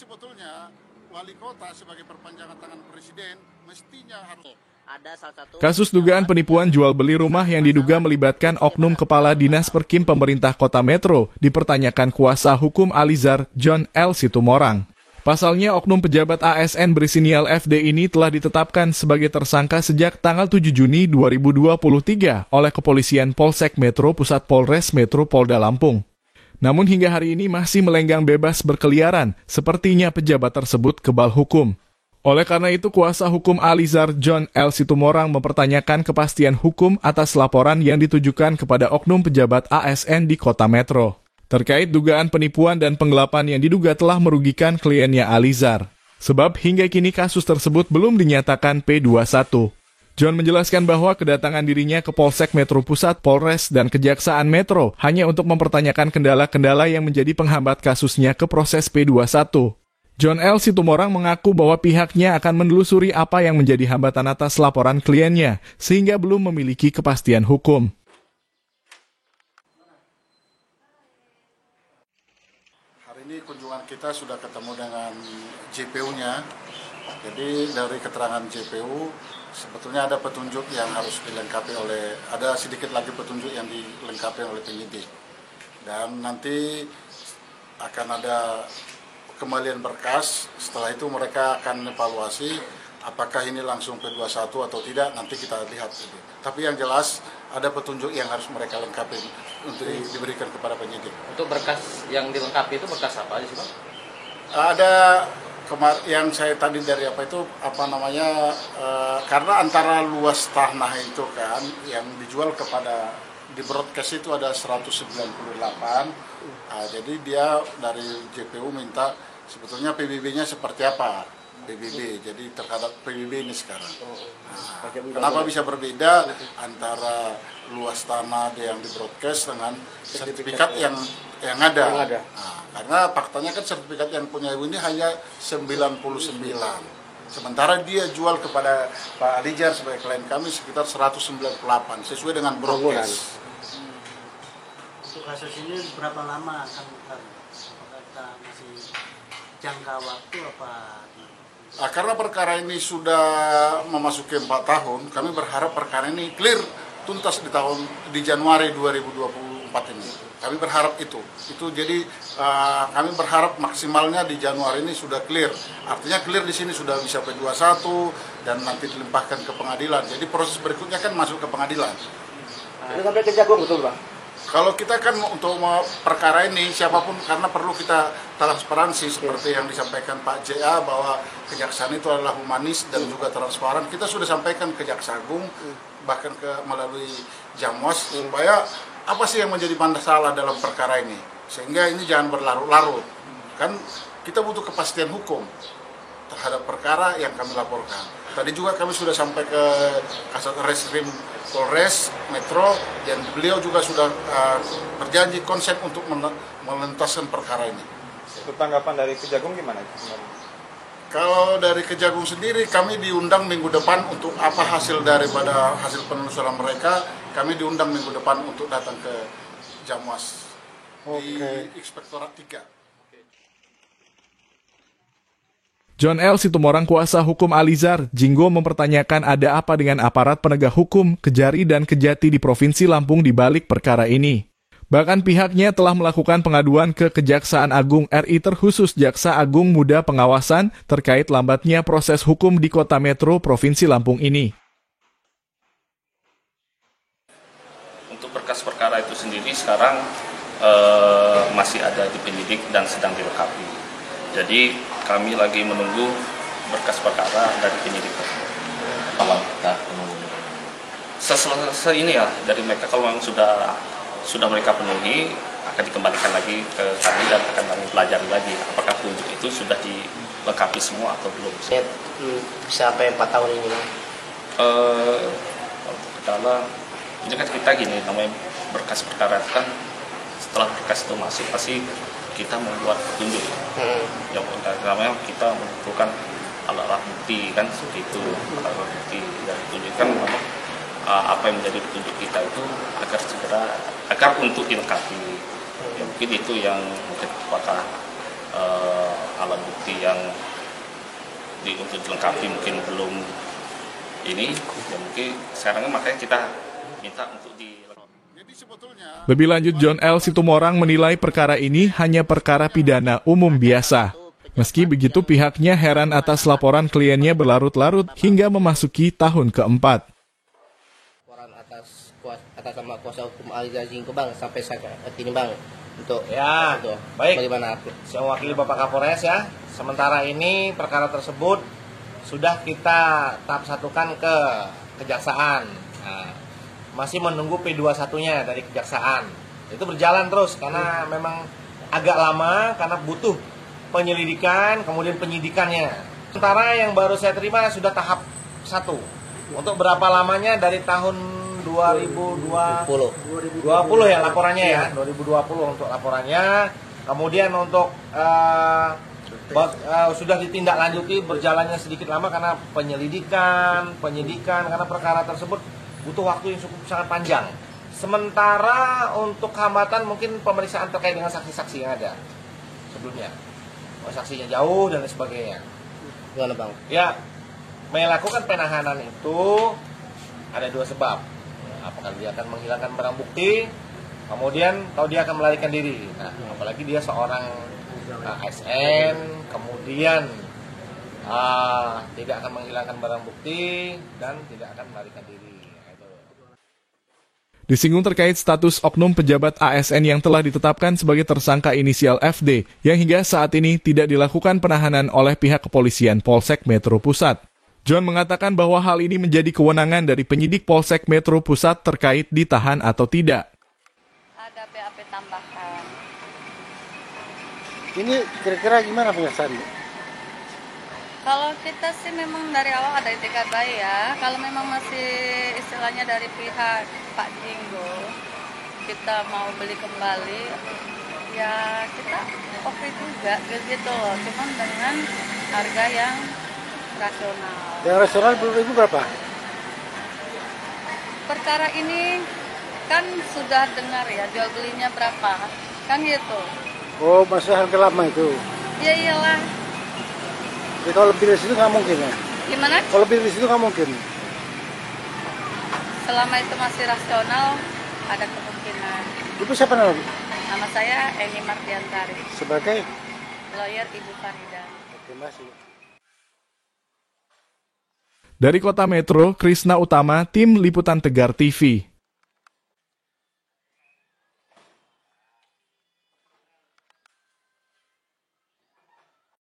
sebetulnya wali kota sebagai perpanjangan tangan presiden mestinya harus Kasus dugaan penipuan jual beli rumah yang diduga melibatkan oknum Kepala Dinas Perkim Pemerintah Kota Metro dipertanyakan kuasa hukum Alizar John L. Situmorang. Pasalnya, oknum pejabat ASN berinisial FD ini telah ditetapkan sebagai tersangka sejak tanggal 7 Juni 2023 oleh Kepolisian Polsek Metro Pusat Polres Metro Polda Lampung. Namun hingga hari ini masih melenggang bebas berkeliaran, sepertinya pejabat tersebut kebal hukum. Oleh karena itu, kuasa hukum Alizar John L. Situmorang mempertanyakan kepastian hukum atas laporan yang ditujukan kepada oknum pejabat ASN di Kota Metro terkait dugaan penipuan dan penggelapan yang diduga telah merugikan kliennya Alizar. Sebab hingga kini kasus tersebut belum dinyatakan P21. John menjelaskan bahwa kedatangan dirinya ke Polsek Metro Pusat, Polres, dan Kejaksaan Metro hanya untuk mempertanyakan kendala-kendala yang menjadi penghambat kasusnya ke proses P21. John L. Situmorang mengaku bahwa pihaknya akan menelusuri apa yang menjadi hambatan atas laporan kliennya, sehingga belum memiliki kepastian hukum. hari ini kunjungan kita sudah ketemu dengan JPU-nya. Jadi dari keterangan JPU sebetulnya ada petunjuk yang harus dilengkapi ada sedikit lagi petunjuk yang dilengkapi oleh penyidik. Dan nanti akan ada kembalian berkas, setelah itu mereka akan evaluasi apakah ini langsung P21 atau tidak, nanti kita lihat. Tapi yang jelas ada petunjuk yang harus mereka lengkapi untuk diberikan kepada penyidik. Untuk berkas yang dilengkapi itu berkas apa aja sih, Bang? Ada yang saya tadi dari karena antara luas tanah itu kan yang dijual kepada di broadcast itu ada 198. Jadi dia dari JPU minta sebetulnya PBB-nya seperti apa, PBB. Jadi terhadap PBB ini sekarang. Kenapa bisa berbeda antara luas tanah yang di broadcast dengan sertifikat yang ada? Karena faktanya kan sertifikat yang punya ibu ini hanya 99. Sementara dia jual kepada Pak Alizar sebagai klien kami sekitar 198 sesuai dengan broadcast. Untuk kasus ini berapa lama akan kita masih jangka waktu apa? Karena perkara ini sudah memasuki 4 tahun, kami berharap perkara ini clear tuntas di Januari 2024 ini. Kami berharap itu jadi kami berharap maksimalnya di Januari ini sudah clear. Artinya clear di sini sudah bisa P21 dan nanti dilimpahkan ke pengadilan. Jadi proses berikutnya kan masuk ke pengadilan. Ini sampai ke Jagung betul, Bang? Kalau kita kan untuk perkara ini siapapun karena perlu kita transparansi seperti yang disampaikan Pak JA bahwa kejaksaan itu adalah humanis dan juga transparan. Kita sudah sampaikan ke Jaksa Agung bahkan melalui Jamwas supaya apa sih yang menjadi masalah dalam perkara ini sehingga ini jangan berlarut-larut. Kan kita butuh kepastian hukum terhadap perkara yang kami laporkan. Tadi juga kami sudah sampai ke Kasat Reskrim Polres Metro dan beliau juga sudah berjanji konsen untuk menuntaskan perkara ini. Untuk tanggapan dari Kejagung gimana? Kalau dari Kejagung sendiri kami diundang minggu depan untuk apa hasil daripada hasil penelusuran mereka, kami diundang minggu depan untuk datang ke Jamwas di Inspektorat 3. John L. Situmorang kuasa hukum Alizar, Jinggo mempertanyakan ada apa dengan aparat penegak hukum, Kejari dan Kejati di Provinsi Lampung di balik perkara ini. Bahkan pihaknya telah melakukan pengaduan ke Kejaksaan Agung RI terkhusus Jaksa Agung Muda Pengawasan terkait lambatnya proses hukum di Kota Metro Provinsi Lampung ini. Untuk berkas perkara itu sendiri sekarang masih ada di penyidik dan sedang dilengkapi. Jadi kami lagi menunggu berkas perkara dari penyidik tersebut. Kalau kita selesai ini ya dari mereka kalau memang sudah mereka penuhi akan dikembalikan lagi ke kami dan akan kami pelajari lagi apakah petunjuk itu sudah dilengkapi semua atau belum. Bisa sampai 4 tahun ini, Bang? Kalau ini kan kita gini namanya berkas perkara kan setelah berkas itu masuk pasti kita membuat petunjuk yang namanya kita mengumpulkan alat bukti kan seperti itu. Alat bukti dari petunjuk kan memang apa yang menjadi petunjuk kita itu agar untuk dilengkapi ya, mungkin itu yang mungkin apakah alat bukti yang untuk dilengkapi mungkin belum ini, ya mungkin sekarang makanya kita minta untuk Jadi sebetulnya Lebih lanjut, John L. Situmorang menilai perkara ini hanya perkara pidana umum biasa. Meski begitu, pihaknya heran atas laporan kliennya berlarut-larut hingga memasuki tahun keempat. Laporan atas sama kuasa hukum Alizar Jingko Bang sampai saat ini Bang untuk Ya, itu, baik. bagaimana? Saya mewakili Bapak Kapolres ya. Sementara ini perkara tersebut sudah kita tahap satukan ke kejaksaan. Nah, masih menunggu P21-nya dari kejaksaan. Itu berjalan terus karena memang agak lama karena butuh penyelidikan, kemudian penyidikannya. Sementara yang baru saya terima sudah tahap 1. Untuk berapa lamanya dari tahun 2020 ya laporannya ya, 2020 untuk laporannya. Kemudian untuk sudah ditindaklanjuti berjalannya sedikit lama karena penyidikan karena perkara tersebut butuh waktu yang cukup sangat panjang. Sementara untuk hambatan mungkin pemeriksaan terkait dengan saksi-saksi yang ada sebelumnya. Saksinya jauh dan lain sebagainya. Gimana Bang? Ya, melakukan penahanan itu ada 2 sebab. Apakah dia akan menghilangkan barang bukti, kemudian atau dia akan melarikan diri. Nah, apalagi dia seorang ASN, kemudian tidak akan menghilangkan barang bukti dan tidak akan melarikan diri. Disinggung terkait status oknum pejabat ASN yang telah ditetapkan sebagai tersangka inisial FD, yang hingga saat ini tidak dilakukan penahanan oleh pihak kepolisian Polsek Metro Pusat. John mengatakan bahwa hal ini menjadi kewenangan dari penyidik Polsek Metro Pusat terkait ditahan atau tidak. Ada BAP tambahan. Ini kira-kira gimana penjelasannya? Kalau kita sih memang dari awal ada itikat baik ya. Kalau memang masih istilahnya dari pihak Pak Jinggo, kita mau beli kembali, ya kita oke juga gitu loh. Cuman dengan harga yang rasional. Yang rasional itu berapa? Perkara ini kan sudah dengar ya jual belinya berapa, kan gitu. Oh, masih harga lama itu. Ya iyalah. Jadi kalau lebih dari situ nggak mungkin ya? Gimana? Kalau lebih dari situ nggak mungkin. Selama itu masih rasional, ada kemungkinan. Ibu siapa namanya? Nama saya Eni Mardiantari, Sebagai? lawyer Ibu Farida. Terima kasih. Dari Kota Metro, Krisna Utama, Tim Liputan Tegar TV.